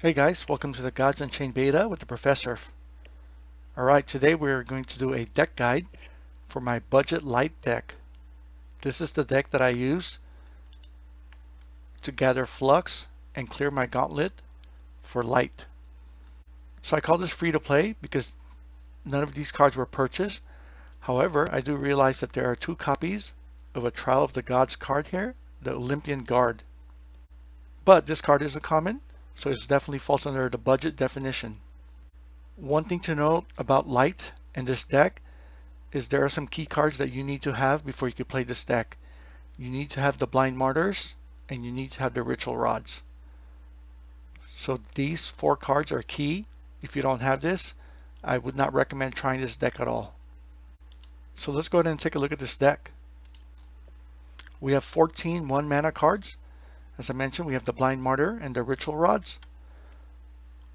Hey guys, welcome to the Gods Unchained beta with the TheProfesserf. Alright, today we're going to do a deck guide for my budget light deck. This is the deck that I use to gather flux and clear my gauntlet for light. So I call this free to play because none of these cards were purchased. However, I do realize that there are two copies of a Trial of the Gods card here, the Olympian Guard. But this card is a common, so it definitely falls under the budget definition. One thing to note about light in this deck is there are some key cards that you need to have before you can play this deck. You need to have the Blind Martyrs and you need to have the Ritual Rods. So these four cards are key. If you don't have this, I would not recommend trying this deck at all. So let's go ahead and take a look at this deck. We have 14 1 mana cards. As I mentioned, we have the Blind Martyr and the Ritual Rods.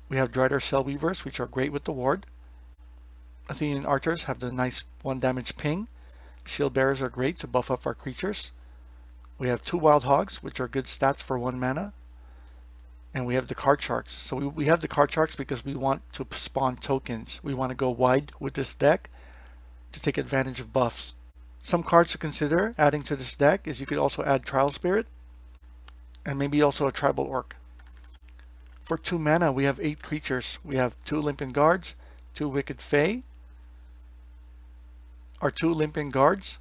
We have Drider Cellweavers, which are great with the ward. Athenian Archers have the nice 1 damage ping. Shield Bearers are great to buff up our creatures. We have 2 Wild Hogs, which are good stats for 1 mana. And we have the Card Sharks. So we have the Card Sharks because we want to spawn tokens. We want to go wide with this deck to take advantage of buffs. Some cards to consider adding to this deck is you could also add Trial Spirit and maybe also a Tribal Orc. For 2 mana, we have 8 creatures. We have 2 Olympian Guards, 2 Wicked Fae. Our 2 Olympian Guards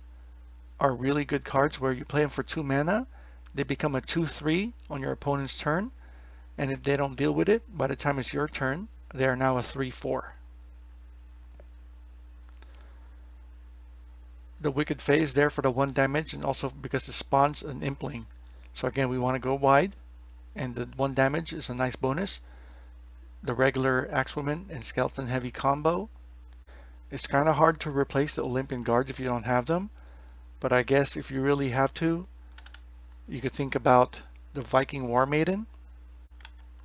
are really good cards where you play them for 2 mana. They become a 2/3 on your opponent's turn. And if they don't deal with it, by the time it's your turn, they are now a 3/4. The Wicked Fae is there for the 1 damage and also because it spawns an Impling. So again, we want to go wide. And the 1 damage is a nice bonus. The regular Axewoman and Skeleton Heavy combo. It's kind of hard to replace the Olympian Guards if you don't have them. But I guess if you really have to, you could think about the Viking War Maiden.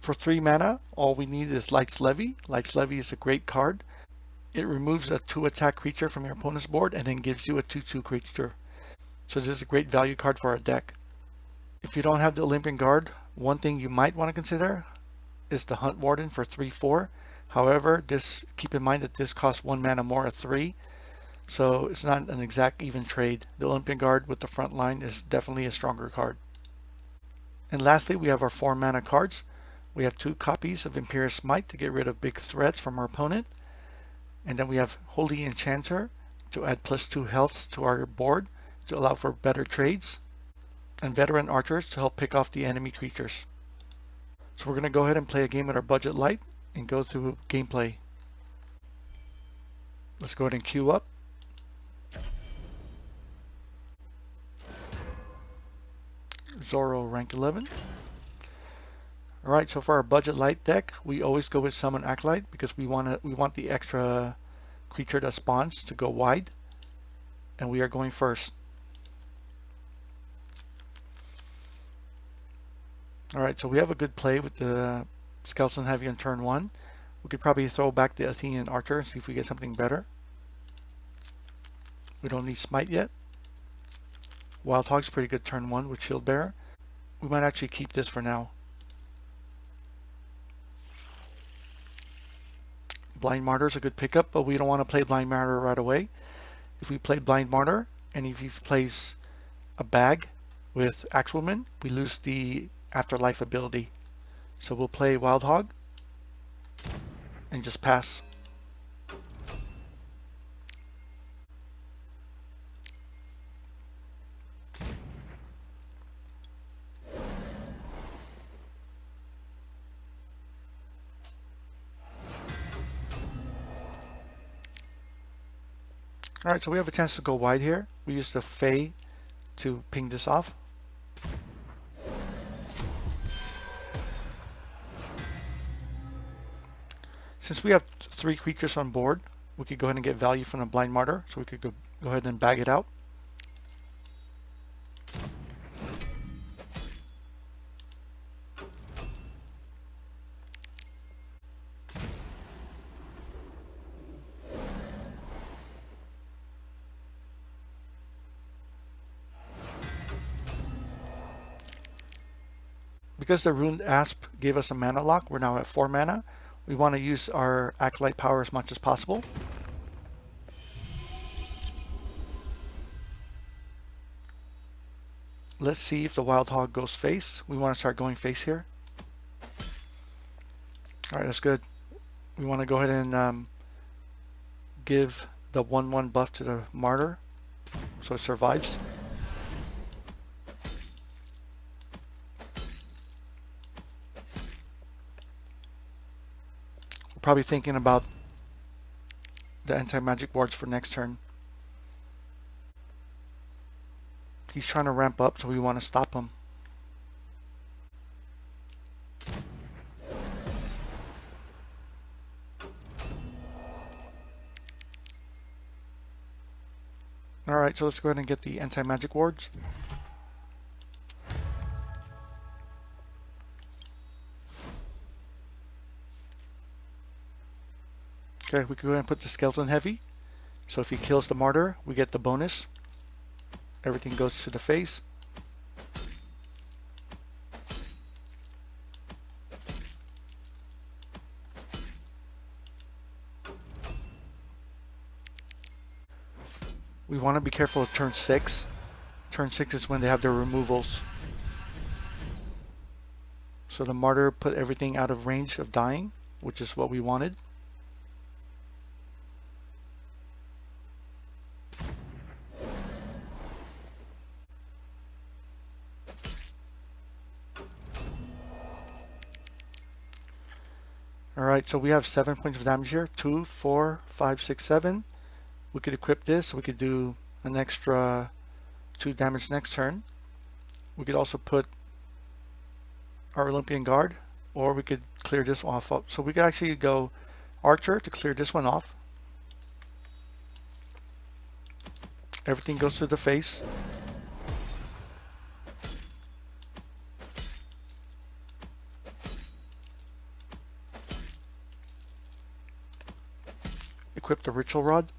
For 3 mana, all we need is Light's Levy. Light's Levy is a great card. It removes a 2 attack creature from your opponent's board and then gives you a 2/2 creature. So this is a great value card for our deck. If you don't have the Olympian Guard, one thing you might want to consider is the Hunt Warden for 3/4. However, keep in mind that this costs 1 mana more at 3, so it's not an exact even trade. The Olympian Guard with the front line is definitely a stronger card. And lastly, we have our 4 mana cards. We have 2 copies of Imperious Might to get rid of big threats from our opponent. And then we have Holy Enchanter to add +2 health to our board to allow for better trades. And Veteran Archers to help pick off the enemy creatures. So we're going to go ahead and play a game with our budget light and go through gameplay. Let's go ahead and queue up. Zoro rank 11. Alright, so for our budget light deck, we always go with Summon Acolyte because we want the extra creature that spawns to go wide. And we are going first. Alright, so we have a good play with the Skeleton Heavy on turn 1. We could probably throw back the Athenian Archer and see if we get something better. We don't need Smite yet. Wild Hog's pretty good turn 1 with Shield Bearer. We might actually keep this for now. Blind Martyr is a good pickup, but we don't want to play Blind Martyr right away. If we play Blind Martyr, and if he plays a bag with Axewoman, we lose the Afterlife ability. So we'll play Wild Hog and just pass. Alright, so we have a chance to go wide here. We use the Fae to ping this off. Since we have 3 creatures on board, we could go ahead and get value from the Blind Martyr, so we could go ahead and bag it out. because the Ruined Asp gave us a mana lock, we're now at 4 mana. We want to use our Acolyte power as much as possible. Let's see if the Wild Hog goes face. We want to start going face here. All right, that's good. We want to go ahead and give the 1/1 buff to the Martyr so it survives. We're probably thinking about the anti-magic wards for next turn. He's trying to ramp up, so we want to stop him. Alright, so let's go ahead and get the anti-magic wards. Okay, we can go ahead and put the Skeleton Heavy. So if he kills the Martyr, we get the bonus. Everything goes to the face. We want to be careful of turn 6. Turn 6 is when they have their removals. So the Martyr put everything out of range of dying, which is what we wanted. Alright, so we have 7 points of damage here. 2, 4, 5, 6, 7. We could equip this. We could do an extra 2 damage next turn. We could also put our Olympian Guard, or we could clear this one off. So we could actually go Archer to clear this one off. Everything goes to the face. Equip the Ritual Rod.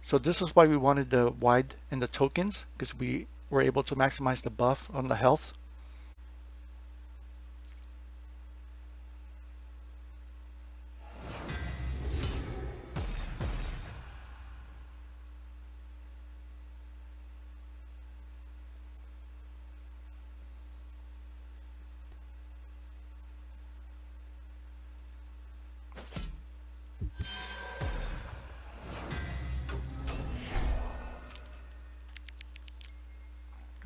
So this is why we wanted the wide and the tokens, because we were able to maximize the buff on the health.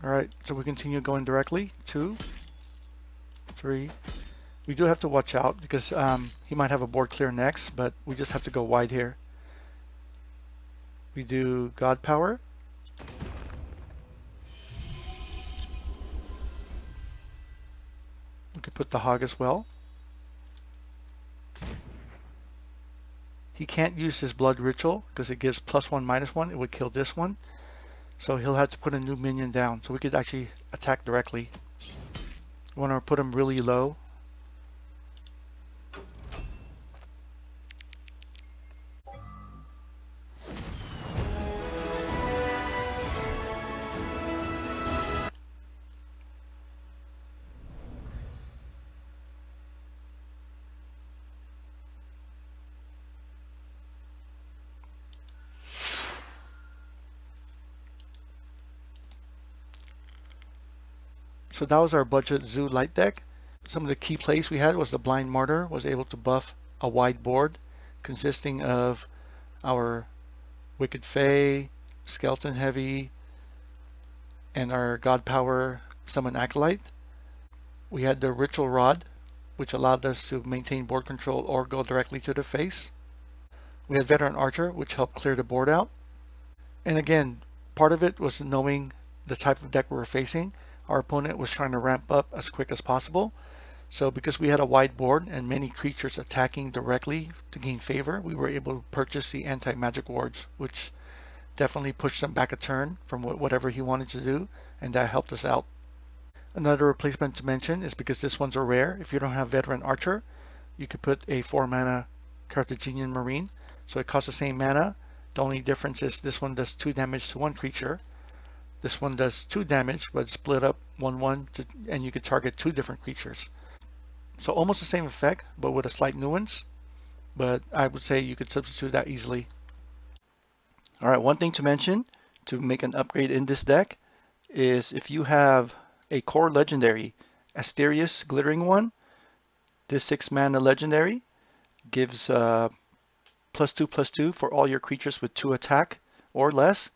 Alright, so we continue going directly. 2, 3. We do have to watch out because he might have a board clear next, but we just have to go wide here. We do God Power. We could put the Hog as well. He can't use his Blood Ritual because it gives +1, -1. It would kill this one. So he'll have to put a new minion down. So we could actually attack directly. We want to put him really low. So that was our budget Zoo light deck. Some of the key plays we had was the Blind Martyr was able to buff a wide board consisting of our Wicked Fae, Skeleton Heavy, and our God Power Summon Acolyte. We had the Ritual Rod, which allowed us to maintain board control or go directly to the face. We had Veteran Archer, which helped clear the board out. And again, part of it was knowing the type of deck we were facing. Our opponent was trying to ramp up as quick as possible. So because we had a wide board and many creatures attacking directly to gain favor, we were able to purchase the anti-magic wards, which definitely pushed them back a turn from whatever he wanted to do, and that helped us out. Another replacement to mention is because this one's a rare, if you don't have Veteran Archer, you could put a 4 mana Carthaginian Marine. So it costs the same mana. The only difference is this one does 2 damage to one creature, This one does 2 damage, but split up 1/1, and you could target 2 different creatures. So almost the same effect, but with a slight nuance. But I would say you could substitute that easily. All right, one thing to mention to make an upgrade in this deck is if you have a core legendary, Asterius Glittering one, this 6 mana legendary gives +2/+2 for all your creatures with 2 attack or less.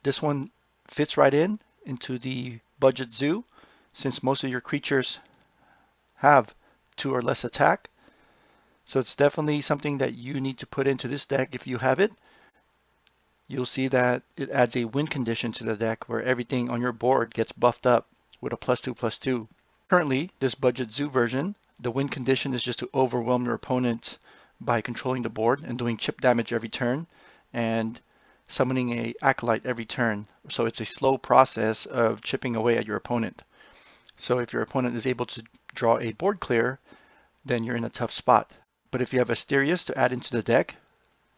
This one fits right into the budget zoo since most of your creatures have 2 or less attack. So it's definitely something that you need to put into this deck if you have it. You'll see that it adds a win condition to the deck where everything on your board gets buffed up with a +2/+2. Currently, this budget zoo version, the win condition is just to overwhelm your opponent by controlling the board and doing chip damage every turn and summoning a Acolyte every turn. So it's a slow process of chipping away at your opponent. So if your opponent is able to draw a board clear, then you're in a tough spot. But if you have Asterius to add into the deck,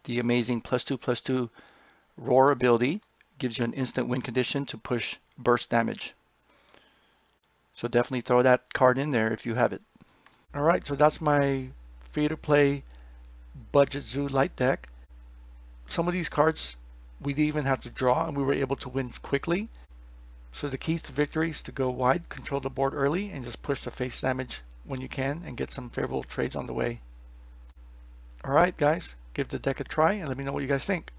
the amazing +2/+2 Roar ability gives you an instant win condition to push burst damage. So definitely throw that card in there if you have it. All right, so that's my free-to-play budget zoo light deck. Some of these cards we didn't even have to draw and we were able to win quickly. So the keys to victory is to go wide, control the board early, and just push the face damage when you can and get some favorable trades on the way. All right, guys, give the deck a try and let me know what you guys think.